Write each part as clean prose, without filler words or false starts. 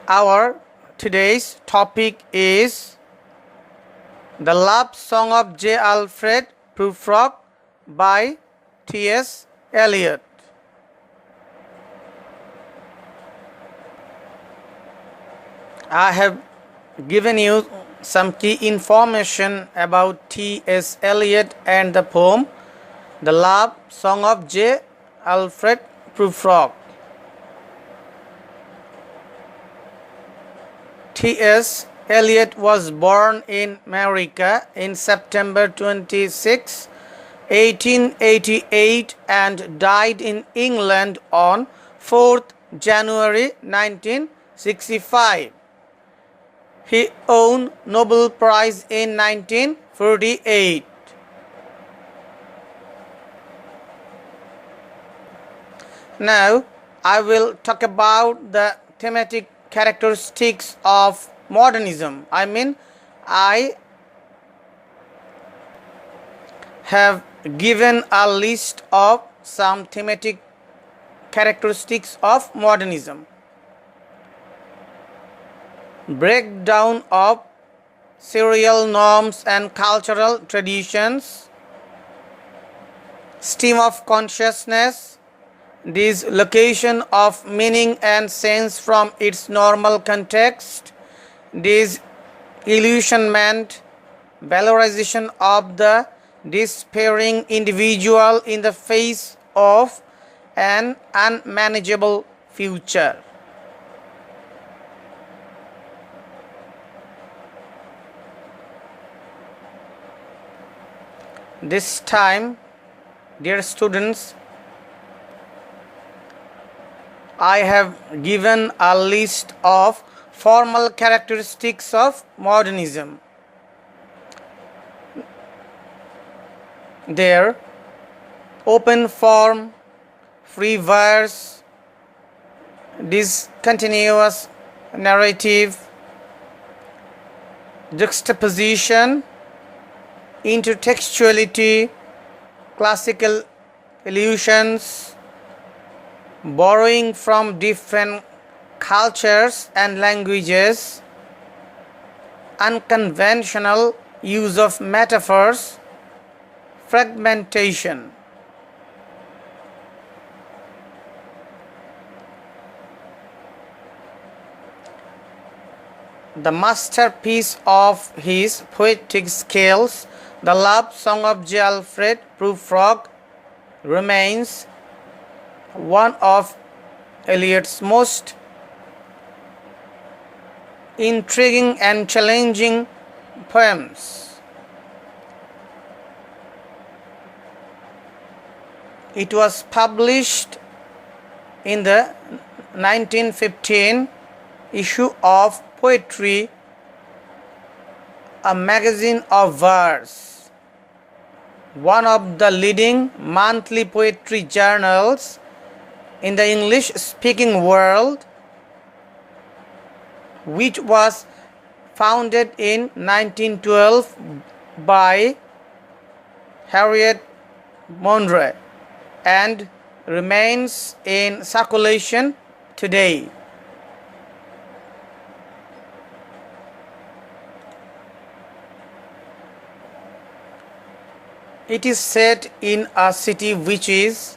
Our today's topic is The Love Song of J. Alfred Prufrock by T.S. Eliot. I have given you some key information about T.S. Eliot and the poem The Love Song of J. Alfred Prufrock. T.S. Eliot was born in America in September 26, 1888 and died in England on 4th January 1965. He won Nobel Prize in 1948. Now, I will talk about the thematic characteristics of modernism. I have given a list of some thematic characteristics of modernism. Breakdown of serial norms and cultural traditions, stream of consciousness, dislocation of meaning and sense from its normal context, disillusionment, valorization of the despairing individual in the face of an unmanageable future. This time, dear students, I have given a list of formal characteristics of modernism. There, open form, free verse, discontinuous narrative, juxtaposition, intertextuality, classical illusions, borrowing from different cultures and languages, unconventional use of metaphors, fragmentation. The masterpiece of his poetic scales, The Love Song of J. Alfred Prufrock, remains one of Eliot's most intriguing and challenging poems. It was published in the 1915 issue of Poetry, a magazine of verse, one of the leading monthly poetry journals in the English-speaking world, which was founded in 1912 by Harriet Monroe and remains in circulation today. It is set in a city which is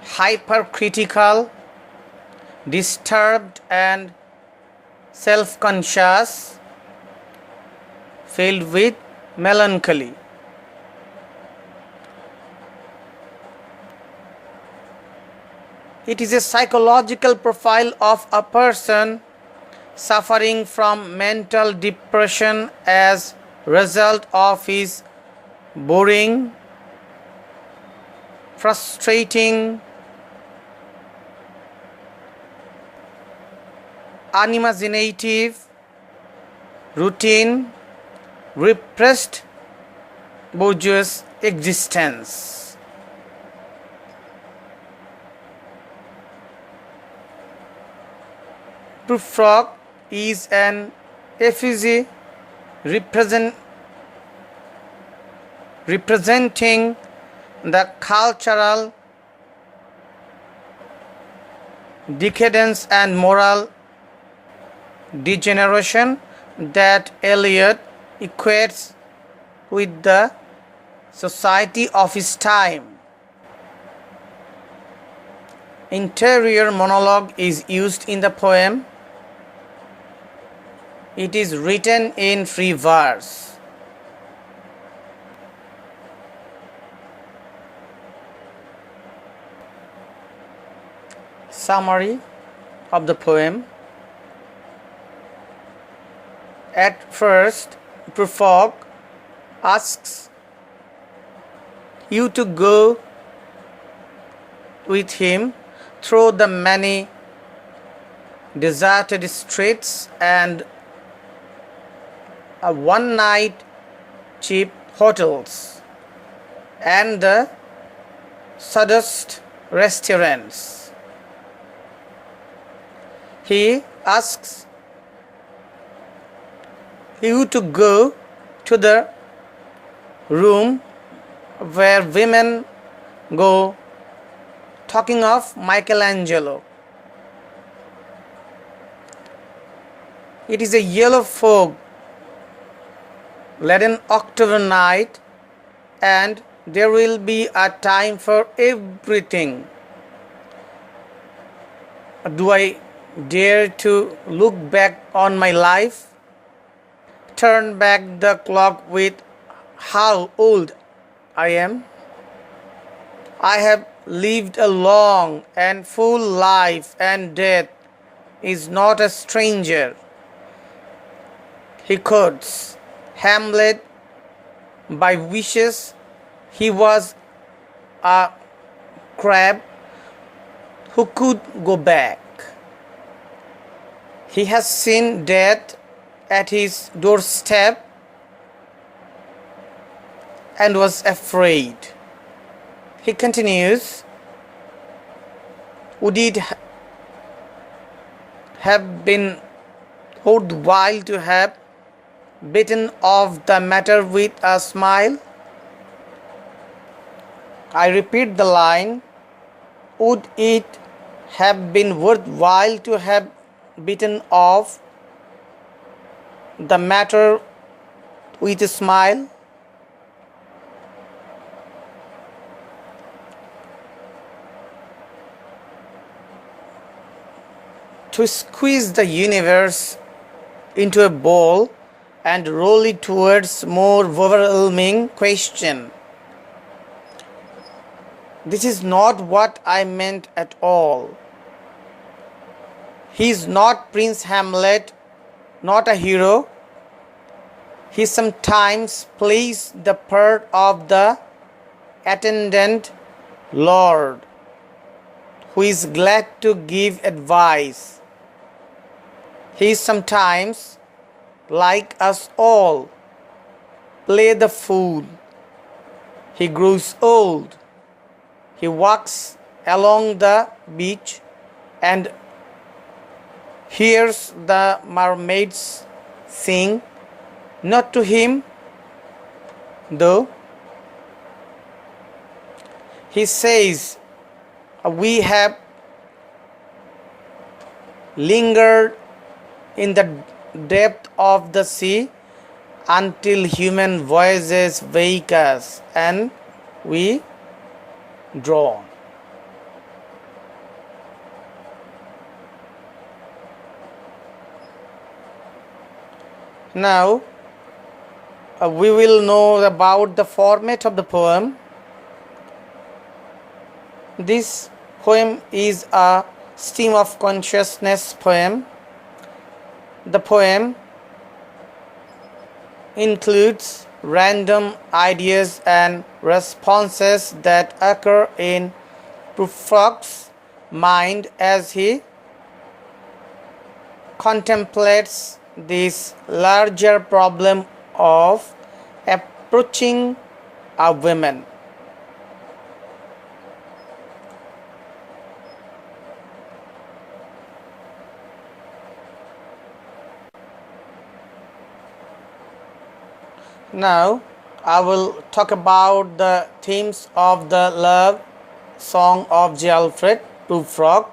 hypercritical, disturbed and self-conscious, filled with melancholy. It is a psychological profile of a person suffering from mental depression as a result of his boring, frustrating, unimaginative, routine, repressed bourgeois existence. Prufrock is an effigy representing the cultural decadence and moral degeneration that Eliot equates with the society of his time. Interior monologue is used in the poem. It is written in free verse. Summary of the poem. At first, Prufrock asks you to go with him through the many deserted streets and one-night cheap hotels and the sawdust restaurants. He asks you to go to the room where women go talking of Michelangelo. It is a yellow fog laden October night, and there will be a time for everything. Do I dare to look back on my life? Turn back the clock with how old I am? I have lived a long and full life, and death is not a stranger. He quotes Hamlet by wishes he was a crab who could go back. He has seen death at his doorstep and was afraid. He continues, would it have been worthwhile to have bitten off the matter with a smile? I repeat the line, would it have been worthwhile to have bitten off the matter with a smile? To squeeze the universe into a bowl and roll it towards more overwhelming question. This is not what I meant at all. He is not Prince Hamlet, not a hero. He sometimes plays the part of the attendant lord who is glad to give advice. He sometimes, like us all, play the fool. He grows old. He walks along the beach and hears the mermaids sing, not to him, though. He says, we have lingered in the depth of the sea until human voices wake us and we drown. Now we will know about the format of the poem. This poem is a stream of consciousness poem. The poem includes random ideas and responses that occur in Prufrock's mind as he contemplates this larger problem of approaching a woman. Now I will talk about the themes of the love song of Alfred Prufrock.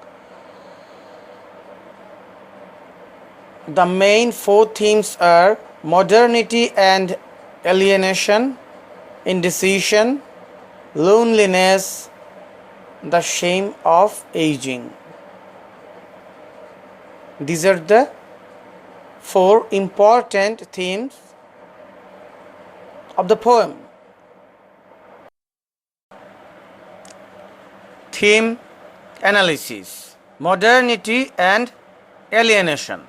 The main four themes are modernity and alienation, indecision, loneliness, the shame of aging. These are the four important themes of the poem. Theme analysis: modernity and alienation.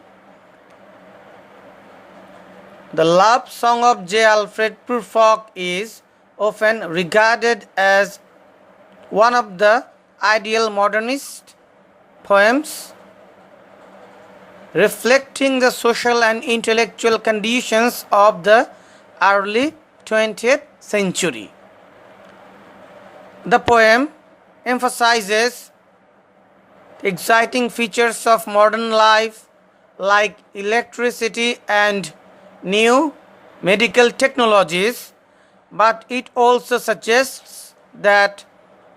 The love song of J. Alfred Prufrock is often regarded as one of the ideal modernist poems, reflecting the social and intellectual conditions of the early 20th century. The poem emphasizes exciting features of modern life like electricity and new medical technologies, but it also suggests that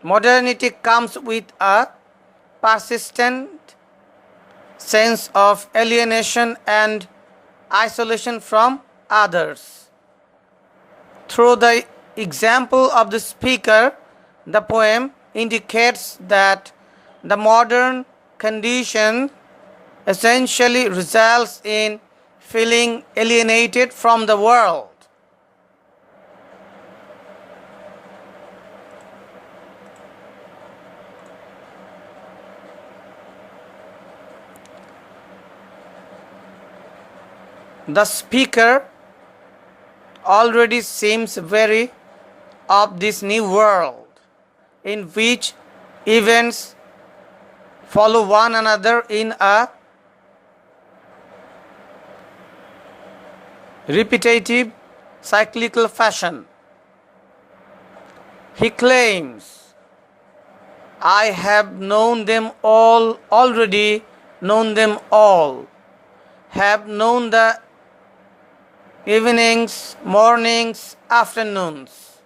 modernity comes with a persistent sense of alienation and isolation from others. Through the example of the speaker, the poem indicates that the modern condition essentially results in feeling alienated from the world. The speaker already seems very of this new world in which events follow one another in a repetitive cyclical fashion. He claims, "I have known them all already, known them all, have known the evenings, mornings, afternoons.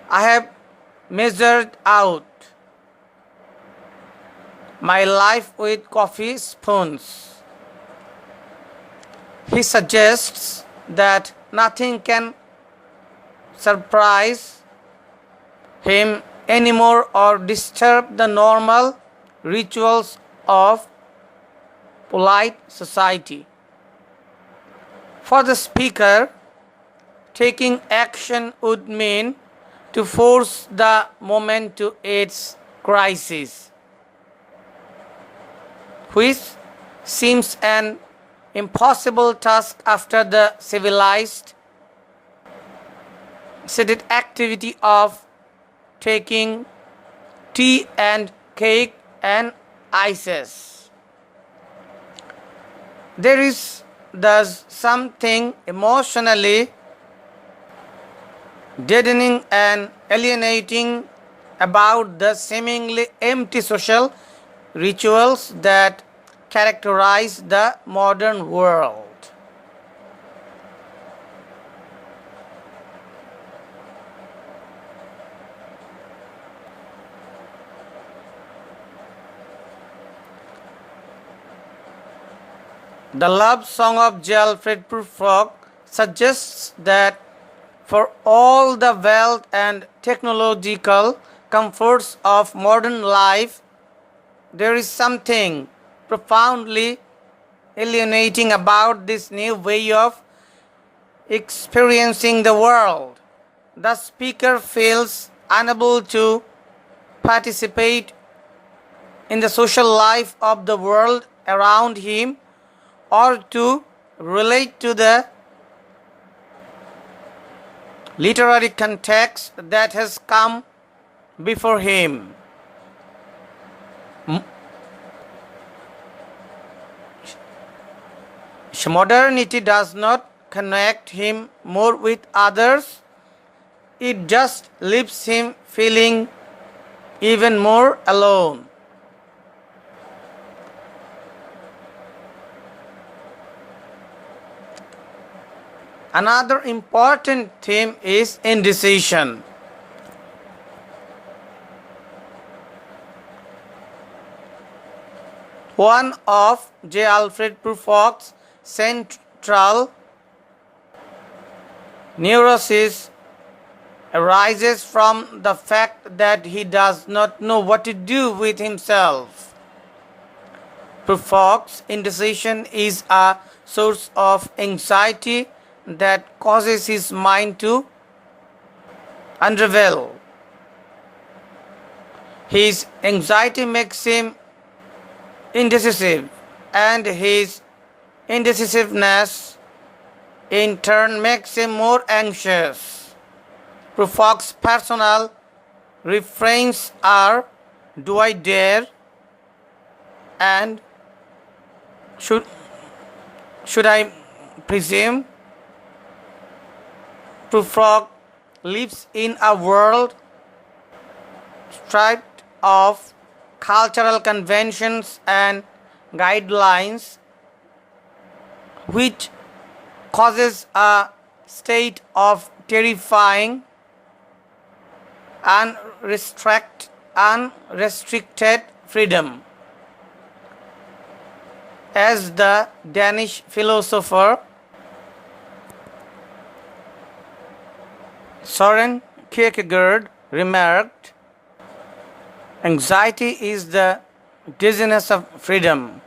I have measured out my life with coffee spoons." He suggests that nothing can surprise him anymore or disturb the normal rituals of polite society. For the speaker, taking action would mean to force the moment to its crisis, which seems an impossible task after the civilized seated activity of taking tea and cake and ices. There is thus something emotionally deadening and alienating about the seemingly empty social rituals that characterize the modern world. The love song of J. Alfred Prufrock suggests that for all the wealth and technological comforts of modern life, there is something profoundly alienating about this new way of experiencing the world. The speaker feels unable to participate in the social life of the world around him or to relate to the literary context that has come before him. Modernity does not connect him more with others, it just leaves him feeling even more alone. Another important theme is indecision. One of J. Alfred Prufrock's central neuroses arises from the fact that he does not know what to do with himself. Prufrock's indecision is a source of anxiety that causes his mind to unravel. His anxiety makes him indecisive, and his indecisiveness in turn makes him more anxious. Prufrock's personal refrains are "Do I dare?" and Should I presume? Prufrock lives in a world stripped of cultural conventions and guidelines, which causes a state of terrifying unrestricted freedom. As the Danish philosopher Søren Kierkegaard remarked, anxiety is the dizziness of freedom.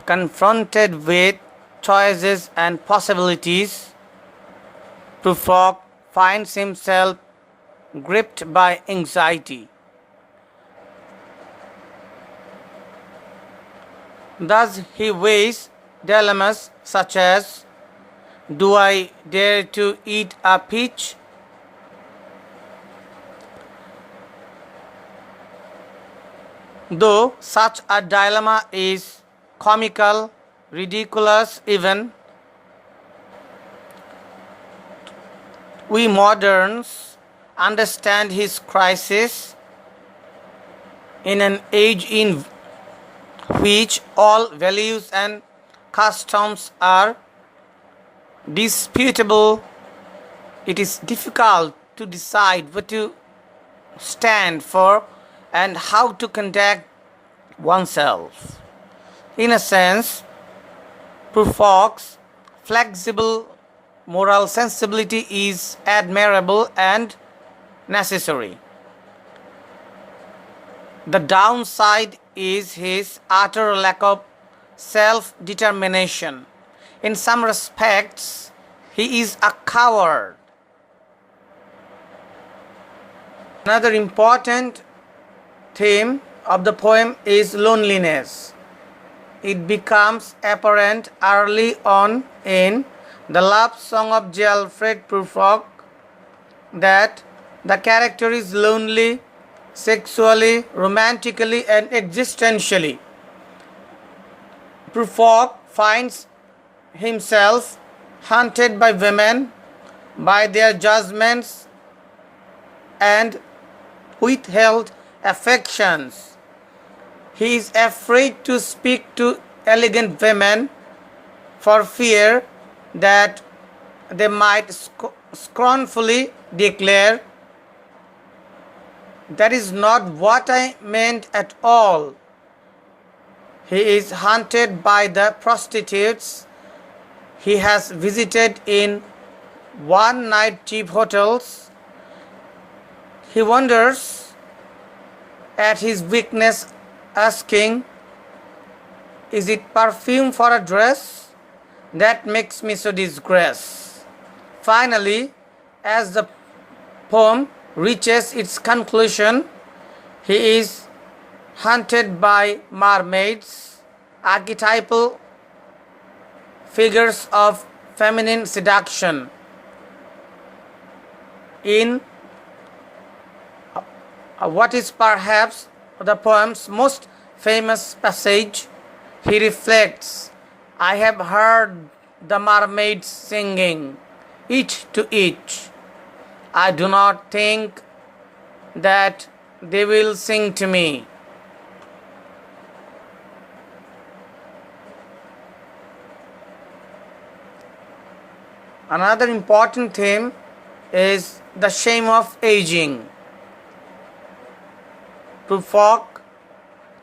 Confronted with choices and possibilities, Prufrock finds himself gripped by anxiety. Thus he weighs dilemmas such as, do I dare to eat a peach? Though such a dilemma is comical, ridiculous even, we moderns understand his crisis in an age in which all values and customs are disputable. It is difficult to decide what to stand for and how to conduct oneself. In a sense, Prufrock's flexible moral sensibility is admirable and necessary. The downside is his utter lack of self-determination. In some respects, he is a coward. Another important theme of the poem is loneliness. It becomes apparent early on in the love song of J. Alfred Prufrock that the character is lonely sexually, romantically, and existentially. Prufrock finds himself haunted by women, by their judgments and withheld affections. He is afraid to speak to elegant women for fear that they might scornfully declare, "That is not what I meant at all." He is haunted by the prostitutes he has visited in one-night cheap hotels. He wonders at his weakness, asking, "Is it perfume for a dress that makes me so disgrace?" Finally, as the poem reaches its conclusion, he is haunted by mermaids, archetypal figures of feminine seduction. In what is perhaps the poem's most famous passage, he reflects, "I have heard the mermaids singing, each to each. I do not think that they will sing to me." Another important theme is the shame of aging. Prufrock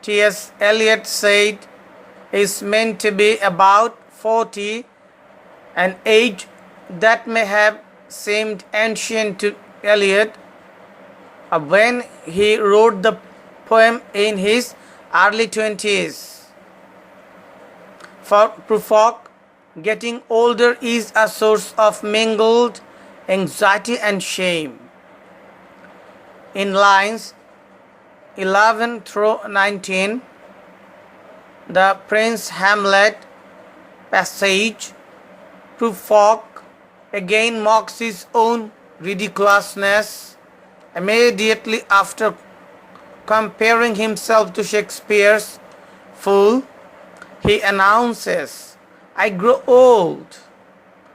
T.S. Eliot said is meant to be about 40, an age that may have seemed ancient to Eliot when he wrote the poem in his early 20s. For Prufrock, getting older is a source of mingled anxiety and shame. In lines 11 through 19, the Prince Hamlet passage, Prufrock again mocks his own ridiculousness immediately after comparing himself to Shakespeare's fool. He announces, I grow old,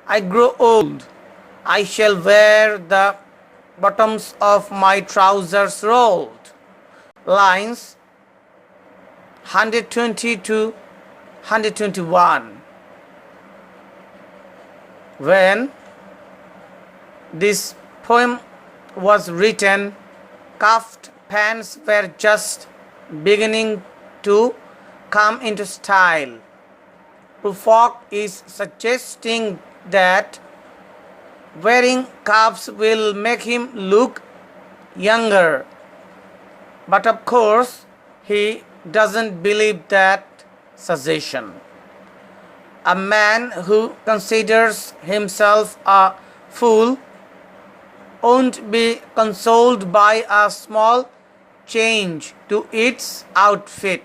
I shall wear the bottoms of my trousers rolled. Lines 120 to 121. When this poem was written, cuffed pants were just beginning to come into style. Prufrock is suggesting that wearing cuffs will make him look younger. But of course, he doesn't believe that suggestion. A man who considers himself a fool won't be consoled by a small change to its outfit.